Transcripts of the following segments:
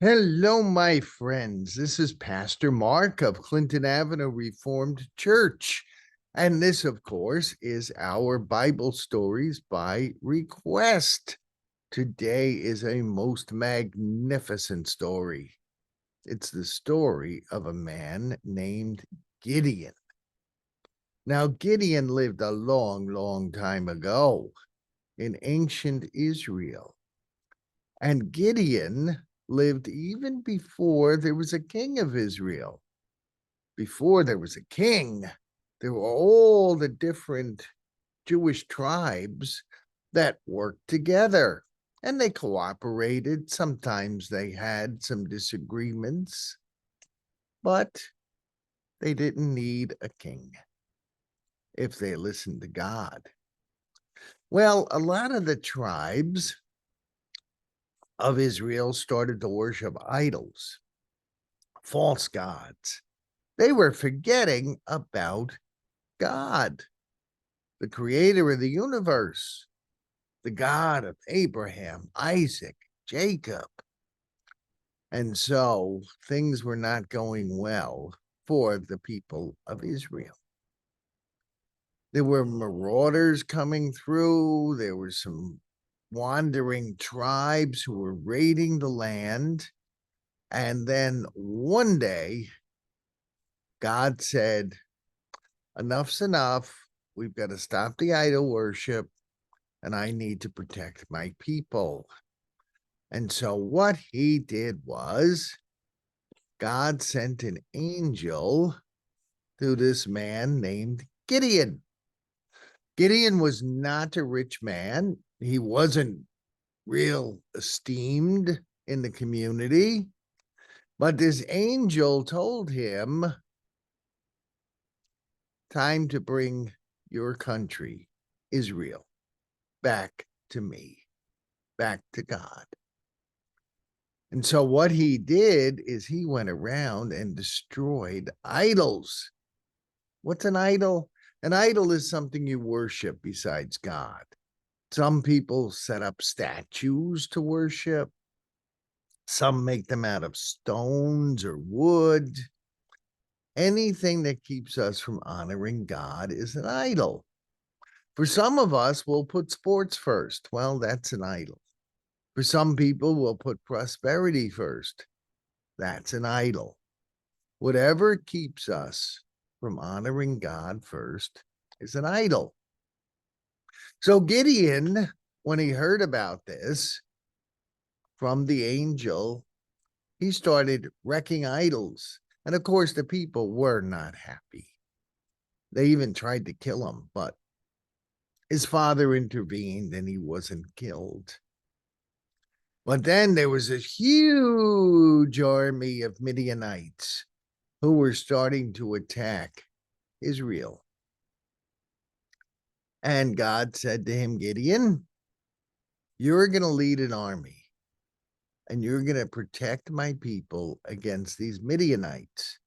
Hello, my friends. This is Pastor Mark of Clinton Avenue Reformed Church. And this, of course, is our Bible Stories by Request. Today is a most magnificent story. It's the story of a man named Gideon. Now, Gideon lived a long, long time ago in ancient Israel. And Gideon lived even before there was a king of Israel. Before there was a king, there were all the different Jewish tribes that worked together and they cooperated. Sometimes they had some disagreements, but they didn't need a king if they listened to God. Well, a lot of the tribes of Israel started to worship idols, false gods. They were forgetting about God, the creator of the universe, the God of Abraham, Isaac, Jacob. And so things were not going well for the people of Israel. There were marauders coming through. There were some wandering tribes who were raiding the land. And then one day, God said, enough's enough. We've got to stop the idol worship, and I need to protect my people. And so what he did was God sent an angel to this man named Gideon. Gideon was not a rich man. He wasn't real esteemed in the community, but this angel told him, time to bring your country, Israel, back to me, back to God. And so what he did is he went around and destroyed idols. What's an idol? An idol is something you worship besides God. Some people set up statues to worship. Some make them out of stones or wood. Anything that keeps us from honoring God is an idol. For some of us, we'll put sports first. Well, that's an idol. For some people, we'll put prosperity first. That's an idol. Whatever keeps us from honoring God first is an idol. So Gideon, when he heard about this from the angel, he started wrecking idols. And of course, the people were not happy. They even tried to kill him, but his father intervened and he wasn't killed. But then there was a huge army of Midianites who were starting to attack Israel. And God said to him, Gideon, you're going to lead an army and you're going to protect my people against these Midianites.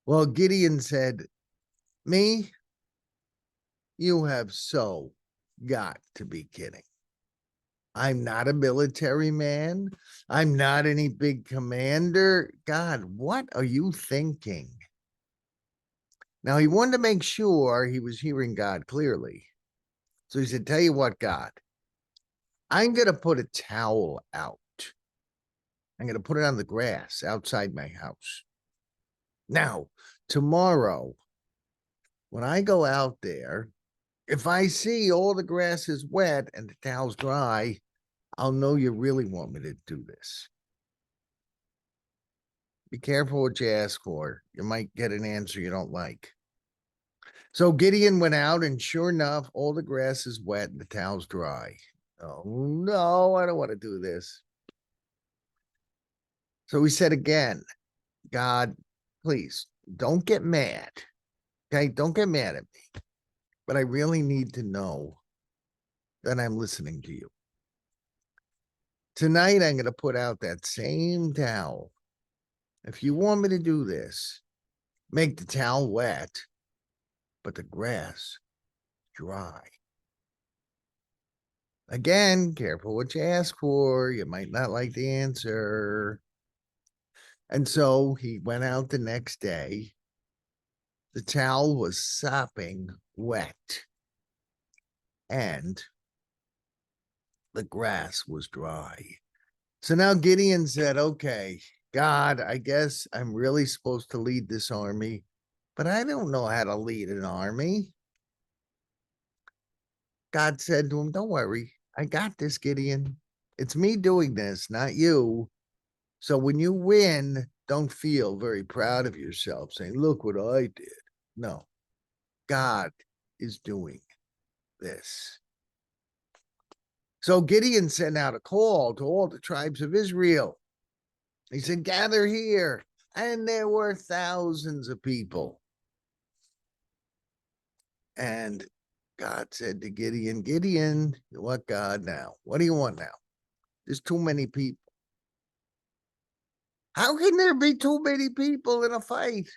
Well, Gideon said, me? You have so got to be kidding. I'm not a military man. I'm not any big commander. God, what are you thinking? Now, he wanted to make sure he was hearing God clearly. So he said, tell you what, God, I'm going to put a towel out. I'm going to put it on the grass outside my house. Now, tomorrow, when I go out there, if I see all the grass is wet and the towel's dry, I'll know you really want me to do this. Be careful what you ask for. You might get an answer you don't like. So Gideon went out, and sure enough, all the grass is wet and the towel's dry. Oh, no, I don't want to do this. So he said again, God, please don't get mad. Okay, don't get mad at me. But I really need to know that I'm listening to you. Tonight, I'm going to put out that same towel. If you want me to do this, make the towel wet, but the grass dry. Again, careful what you ask for. You might not like the answer. And so he went out the next day. The towel was sopping wet, and the grass was dry. So now Gideon said, okay, God, I guess I'm really supposed to lead this army, but I don't know how to lead an army. God said to him, don't worry, I got this, Gideon. It's me doing this, not you. So when you win, don't feel very proud of yourself saying, look what I did. No, God is doing this. So Gideon sent out a call to all the tribes of Israel. He said, gather here. And there were thousands of people. And God said to Gideon, Gideon, what God now? What do you want now? There's too many people. How can there be too many people in a fight?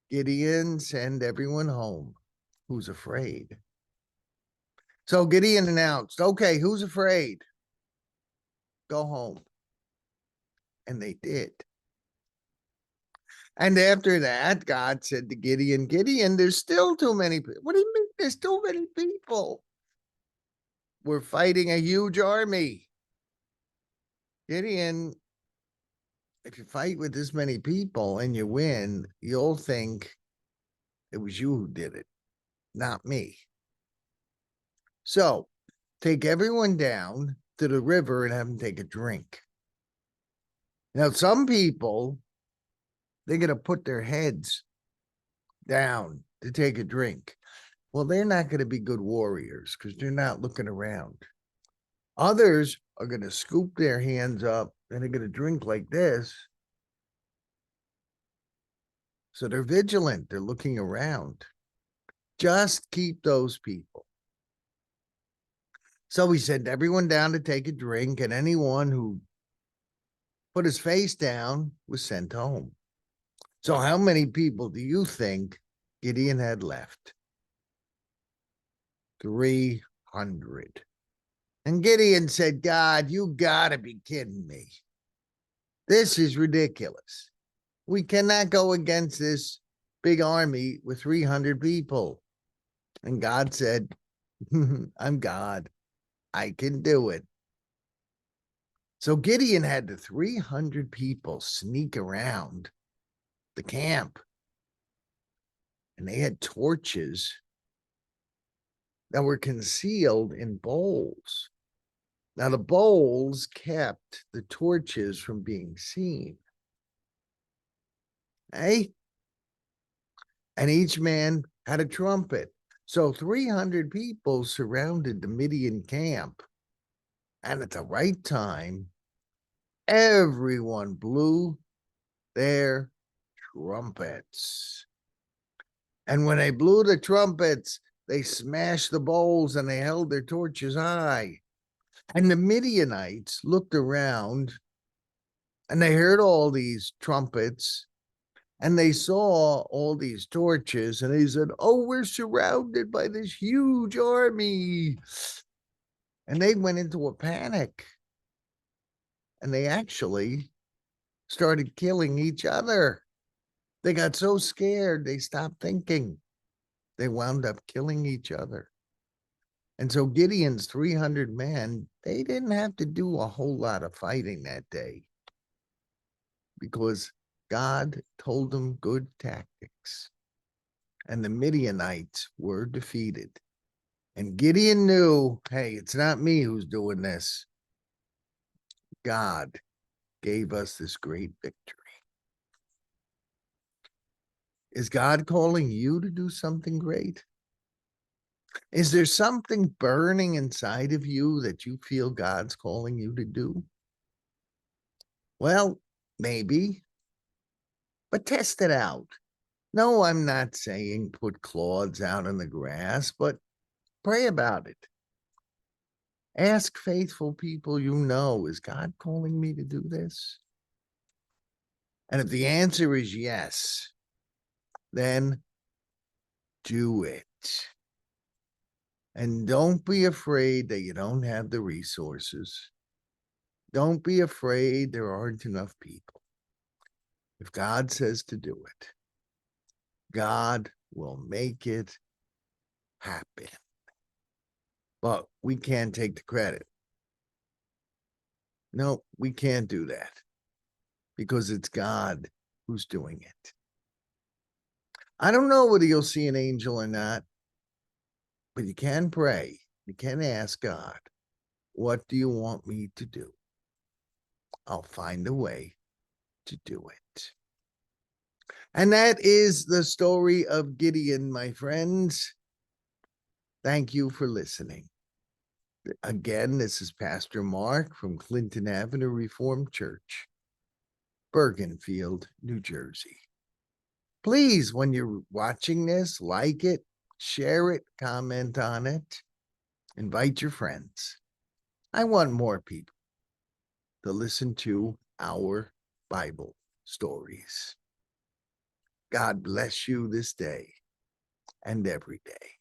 Gideon, send everyone home who's afraid. So Gideon announced, okay, who's afraid? Go home. And they did. And after that, God said to Gideon, Gideon, there's still too many people. What do you mean there's too many people? We're fighting a huge army. Gideon, if you fight with this many people and you win, you'll think it was you who did it, not me. So take everyone down to the river and have them take a drink. Now, some people, they're going to put their heads down to take a drink. Well, they're not going to be good warriors because they're not looking around. Others are going to scoop their hands up and they're going to drink like this. So they're vigilant. They're looking around. Just keep those people. So he sent everyone down to take a drink, and anyone who put his face down was sent home. So how many people do you think Gideon had left? 300. And Gideon said, God, you gotta be kidding me. This is ridiculous. We cannot go against this big army with 300 people. And God said, I'm God. I can do it. So Gideon had the 300 people sneak around the camp. And they had torches that were concealed in bowls. Now, the bowls kept the torches from being seen. Hey? And each man had a trumpet. So 300 people surrounded the Midian camp. And at the right time, everyone blew their trumpets. And when they blew the trumpets, they smashed the bowls and they held their torches high. And the Midianites looked around and they heard all these trumpets and they saw all these torches and they said, oh, we're surrounded by this huge army. And they went into a panic and they actually started killing each other. They got so scared, they stopped thinking. They wound up killing each other. And so Gideon's 300 men, they didn't have to do a whole lot of fighting that day because God told them good tactics. And the Midianites were defeated. And Gideon knew, hey, it's not me who's doing this. God gave us this great victory. Is God calling you to do something great? Is there something burning inside of you that you feel God's calling you to do? Well, maybe, but test it out. No, I'm not saying put cloths out in the grass, but pray about it. Ask faithful people you know, is God calling me to do this? And if the answer is yes, then do it. And don't be afraid that you don't have the resources. Don't be afraid there aren't enough people. If God says to do it, God will make it happen. But we can't take the credit. No, we can't do that because it's God who's doing it. I don't know whether you'll see an angel or not, but you can pray. You can ask God, what do you want me to do? I'll find a way to do it. And that is the story of Gideon, my friends. Thank you for listening. Again, this is Pastor Mark from Clinton Avenue Reformed Church, Bergenfield, New Jersey. Please, when you're watching this, like it, share it, comment on it, invite your friends. I want more people to listen to our Bible stories. God bless you this day and every day.